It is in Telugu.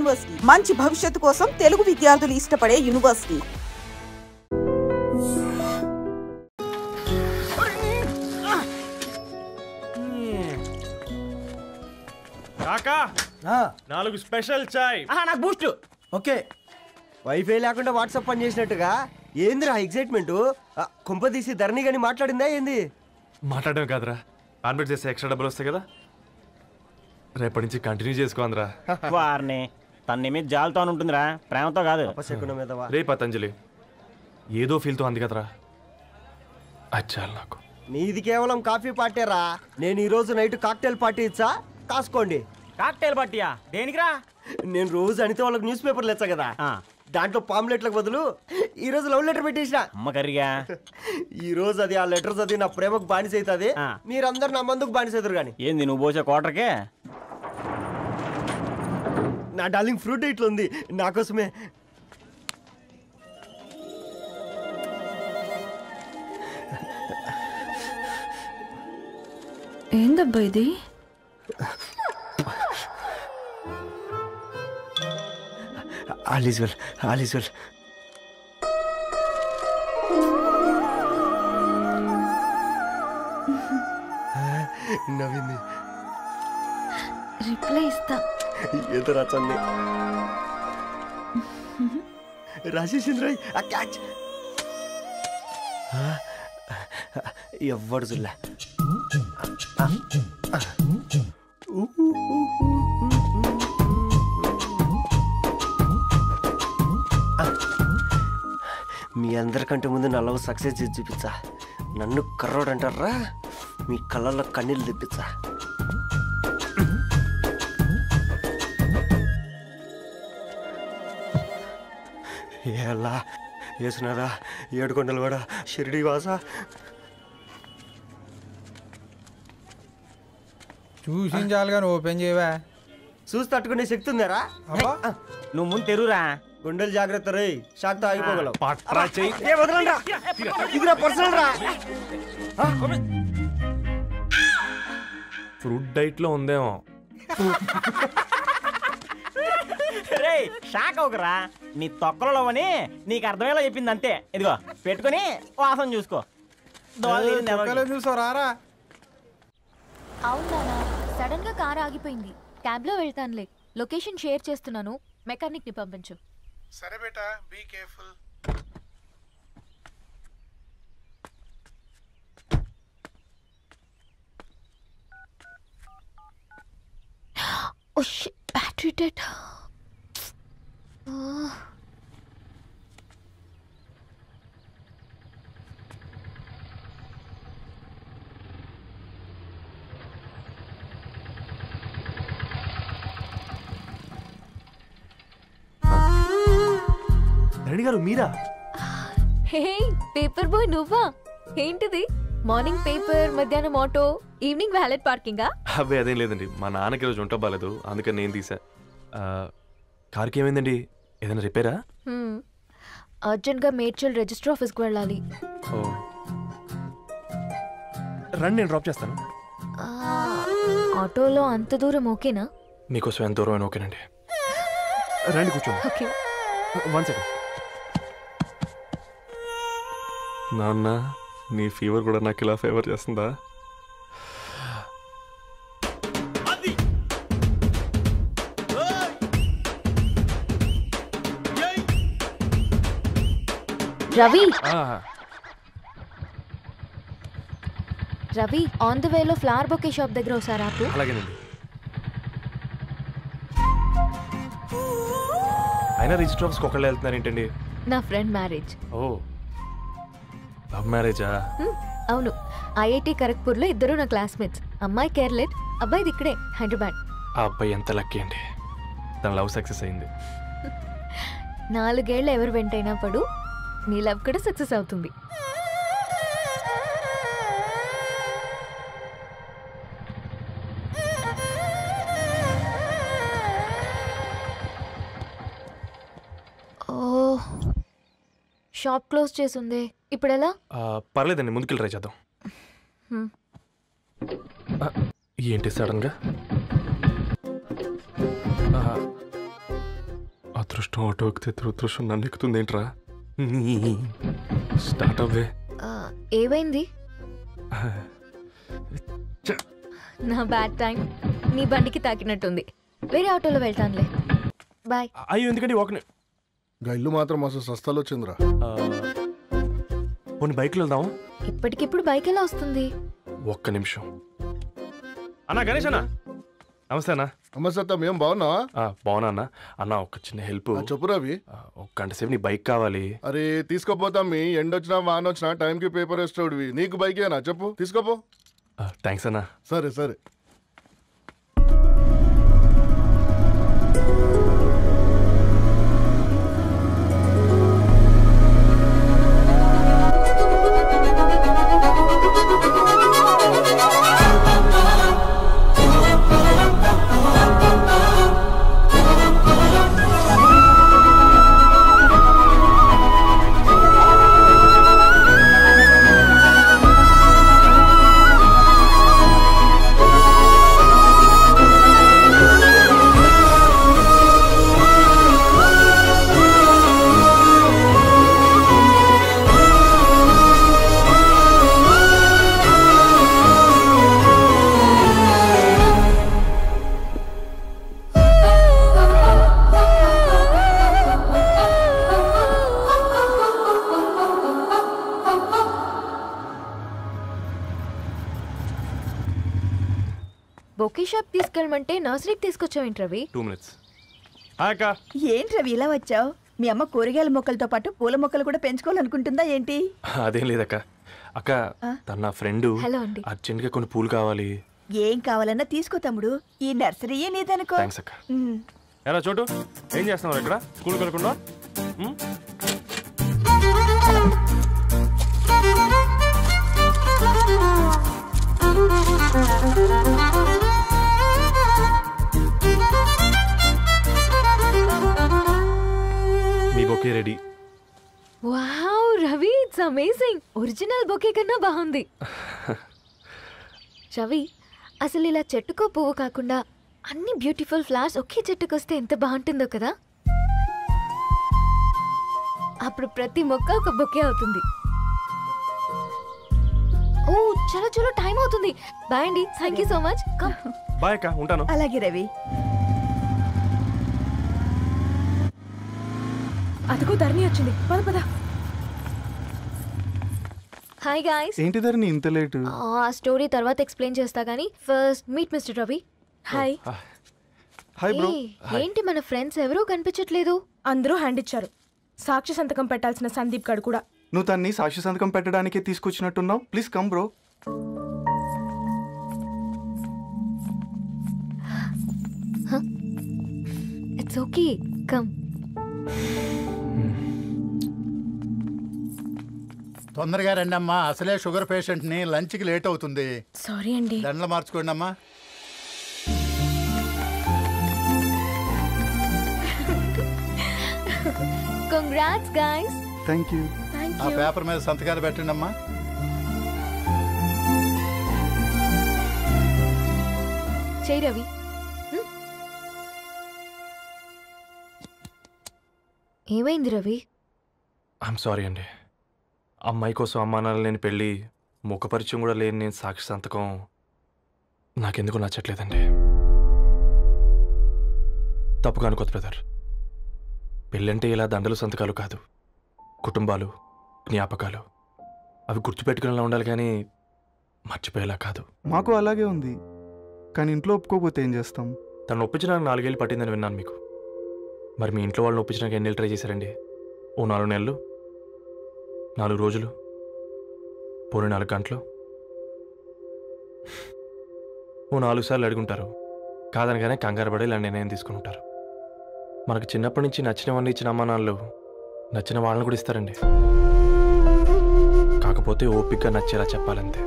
యూనివర్సిటీ మంచి భవిష్యత్తు కోసం తెలుగు విద్యార్థులు ఇష్టపడే యూనివర్సిటీ. కాకా 4 స్పెషల్ చాయ్. నాకు బూస్ట్. ఓకే. వైఫై లేకుండా వాట్సాప్ పని చేసినట్టుగా ఏందిరా ఎగ్జైట్మెంట్? కుంప తీసి ధరణి గాని మాట్లాడిందా ఏంది? మాట్లాడడం కాదురా, కాన్వర్ట్ చేస్తే ఎక్స్ట్రా డబ్బులు వస్తాయి కదా, రేపటి నుంచి కంటిన్యూ చేసుకోందిరా. వారిని తన మీద జాలతో ఉంటుందిరా, ప్రేమతో కాదు. రే పతంజలి ఏదో ఫీల్తో అంది కదరా, అచ్చాలి నాకు. నీది కేవలం కాఫీ పార్టీరా. నేను ఈ రోజు నైట్ కాక్టైల్ పార్టీ ఇచ్చా, కాసుకోండి. కాక్టైల్ పార్టీయా? దేనికిరా? నేను రోజు అనితే వాళ్ళకి న్యూస్ పేపర్లు ఇచ్చా కదా, దాంట్లో పాంప్లెట్లకు బదులు ఈ రోజు లవ్ లెటర్ పెట్టేసిన. అమ్మ కర్రీగా ఈ రోజు అది ఆ లెటర్ చదివి నా ప్రేమకు బానిస అవుతుంది, మీరందరు నా మందుకు బానిస అవుతారు. కానీ ఏంది నువ్వు పోసే క్వార్టర్కే? నా డార్లింగ్ ఫ్రూట్ ఇట్లా ఉంది నా కోసమే. ఏందబ్బా ఇది? All is well, all is well. నవ్వింది. రిప్లై ఇస్తా. ఏదో రాచండి రాసేసింది. ఆ క్యాచ్ ఎవ్వడు చూడలే. మీ అందరికంటే ముందు నా లవ్ సక్సెస్ చేసి చూపించా. నన్ను కర్రోడు అంటారా, మీ కళ్ళల్లో కన్నీళ్ళు తెప్పించా. ఎలా వేసినారా ఏడుకొండలు కూడా షిరిడి వాస. చూసించాలి కానీ ఓపెన్ చేయవా? చూసి తట్టుకునే శక్తి ఉందారా? నువ్వు ముందు తెరురా. గుండెలు జాగ్రత్త రే, షాక్తో ఆగిపోగలవు. ఫ్రూట్ డైట్ లో ఉందేమో. రే షాక్ అవకరా, నీ తొక్కలలో అని నీకు అర్థమయ్యేలా చెప్పింది అంతే. ఇదిగో పెట్టుకుని వాసన చూసుకో. చూసారా? అవునా, సడన్ గా కార్ ఆగిపోయింది. క్యాబ్ లో వెళ్తానులే. లొకేషన్ షేర్ చేస్తున్నాను, మెకానిక్ ని పంపించు. సరే బేటా, be careful. Oh shit, battery dead. Dharani గారు మీరా? హే పేపర్ బాయ్, నువ్వా? ఏంటిది? మార్నింగ్ పేపర్, మధ్యాహ్నం ఆటో, ఈవినింగ్ వ్యాలెట్ పార్కింగా? అబ్బే అదేం లేదండి, మా నాన్నకి రోజు ఉంట బాగాలేదు, అందుకని నేను తీసా. కార్కి ఏమైందండి? ఏదైనా రిపేరా? అర్జెంట్ గా మేడ్చల్ రిజిస్టర్ ఆఫీస్కి వెళ్ళాలి. రండి, నేను డ్రాప్ చేస్తాను. ఆటోలో అంత దూరం ఓకేనా? మీకోసం ఎంత దూరం అయినా ఓకేనండి. రండి కూర్చోండి. ఓకే. 1 సెకండ్. నాన్న, నీ ఫీవర్ కూడా నాకు ఇలా ఫేవర్ చేస్తుందా? రవి, రవి ఆన్ ద వేలో ఫ్లవర్ బొకే షాప్ దగ్గర ఒకసారి ఆపు. అలాగేనండి. అయినా రిజిస్టర్ ఆఫీస్కి ఒకళ్ళు వెళ్తున్నారు ఏంటండి? నా ఫ్రెండ్ మ్యారేజ్. ఓ, లవ్ మ్యారేజా? అవును, ఐఐటి ఖరగ్పూర్లో ఇద్దరు నా క్లాస్మేట్స్. అమ్మాయి కేర్లెట్, అబ్బాయిది ఇక్కడే హైదరాబాద్. ఆ అబ్బాయి ఎంత లక్కీ అండి, తన లవ్ సక్సెస్ అయింది. 4 ఏళ్ళు ఎవరు వెంటైనా పడు, నీ లవ్ కూడా సక్సెస్ అవుతుంది. ఓ, షాప్ క్లోజ్ చేసింది, ఇప్పుడు ఎలా? పర్లేదండి, ముందుకెళ్ళి ట్రై చేద్దాం. ఏంటి సడన్గా? అదృష్టం ఆటో ఎక్కితే దురదృష్టం నన్ను ఎక్కుతుంది ఏంట్రా? స్టార్ట్ అవ్వే. ఏమైంది? నా బ్యాడ్ టైం నీ బండికి తాకినట్టుంది. వేరే ఆటోలో వెళ్తానులే. బాయ్. అయ్యో ఎందుకండి ఒక ఇల్లు మాత్రం అసలు సస్తాలో వచ్చిందిరా. కొన్ని బైక్లో వెళ్దాం. ఇప్పటికిప్పుడు బైక్ ఎలా వస్తుంది? ఒక్క నిమిషం. అన్నా గణేష్ అన్న, నమస్తే అన్న. నమస్తే, ఏం బాగున్నావా? బాగున్నా అన్న. అన్న ఒక చిన్న హెల్ప్. చెప్పు రవి. ఒక గంట సేపు నీ బైక్ కావాలి. అరే తీసుకోపోతాం, మీ ఎండొచ్చినా వానొచ్చినా టైంకి పేపర్ వేస్తాడువి. నీకు బైకేనా చెప్పు, తీసుకోపో. థ్యాంక్స్ అన్న. సరే సరే. బొకే షాప్ తీసుకెళ్ళమంటే నర్సరీకి తీసుకొచ్చావేంటి రవి? 2 minutes. అక్క ఏంటి రవి ఇలా వచ్చావు? మీ అమ్మ కూరగాయల మొక్కలతో పాటు పూల మొక్కలు కూడా పెంచుకోవాలనుకుంటుందా ఏంటి? అదేం లేదక్క. అక్క తన నా ఫ్రెండ్. హలో అండి. అర్జెంట్గా కొన్ని పూలు కావాలి. ఏం కావాలన్నా తీసుకో తమ్ముడు, ఈ నర్సరీయే నీదనుకో. థ్యాంక్స్ అక్క. ఎలా చోటు ఏం చేస్తున్నావు ఇక్కడ? స్కూల్కి వెళ్ళకుండా? మీ bouquet ready. Wow Ravi, it's amazing. Original bouquet కన్నా బాగుంది. రవి, అసలు ఇలా చెట్టుకో పువ్వు కాకుండా అన్ని బ్యూటిఫుల్ ఫ్లవర్స్ ఒకే చెట్టుకు వస్తే ఎంత బాగుంటుందో కదా. అప్పుడు ప్రతి మొక్క ఒక బొకే అవుతుంది. ఓ చలో చలో, టైం అవుతుంది. బాయ్ అండి, thank you so much. Bye అక్క, ఉంటాను. అలాగే రవి. అదిగో ధరణి వచ్చింది, పద పద. Hi guys. ఏంటి ధరణి ఇంత లేట్? ఆ స్టోరీ తర్వాత ఎక్స్ప్లెయిన్ చేస్తా గానీ first meet mister Ravi. Hi. Hi bro. ఏంటి మన ఫ్రెండ్స్ ఎవరూ కనిపించట్లేదు? అందరూ హ్యాండ్ ఇచ్చారు. సాక్షి సంతకం పెట్టాల్సిన సందీప్ గడు కూడా. నువ్వు తన్ని సాక్షి సంతకం పెట్టడానికే తీసుకొచ్చినట్టున్నావు. Please come bro. It's okay, come. తొందరగా రండి అమ్మా, అసలే షుగర్ పేషెంట్ ని, లంచ్ కి లేట్ అవుతుంది. సారీ అండి. దండలు మార్చుకోండి అమ్మా. Congrats guys. Thank you. ఆ పేపర్ మీద సంతకాలు పెట్టండి అమ్మా. చెయ్యి రవి. ఏమైంది రవి? ఐఎమ్ సారీ అండి. అమ్మాయి కోసం అమ్మానాలు లేని పెళ్ళి, ముఖపరిచయం కూడా లేని నేను సాక్షి సంతకం నాకెందుకు నచ్చట్లేదండి. తప్పుగా అనుకోదు బ్రదర్. పెళ్ళంటే ఇలా దండలు సంతకాలు కాదు, కుటుంబాలు, జ్ఞాపకాలు. అవి గుర్తుపెట్టుకునేలా ఉండాలి కానీ మర్చిపోయేలా కాదు. మాకు అలాగే ఉంది, కానీ ఇంట్లో ఒప్పుకోకపోతే ఏం చేస్తాం? తను ఒప్పించడానికి 4 ఏళ్ళు పట్టిందని విన్నాను మీకు. మరి మీ ఇంట్లో వాళ్ళని ఒప్పించడానికి ఎన్ని ట్రై చేశారండి? ఓ 4 నెలలు, 4 రోజులు, పోనీ 4 గంటలు, ఓ 4 సార్లు అడుగుంటారు. కాదనగానే కంగారు పడి ఇలా నిర్ణయం తీసుకుని ఉంటారు. మనకు చిన్నప్పటి నుంచి నచ్చినవన్నీ ఇచ్చిన అమ్మా నాన్నలు నచ్చిన వాళ్ళని కూడా ఇస్తారండి. కాకపోతే ఓపికగా నచ్చేలా చెప్పాలంతే.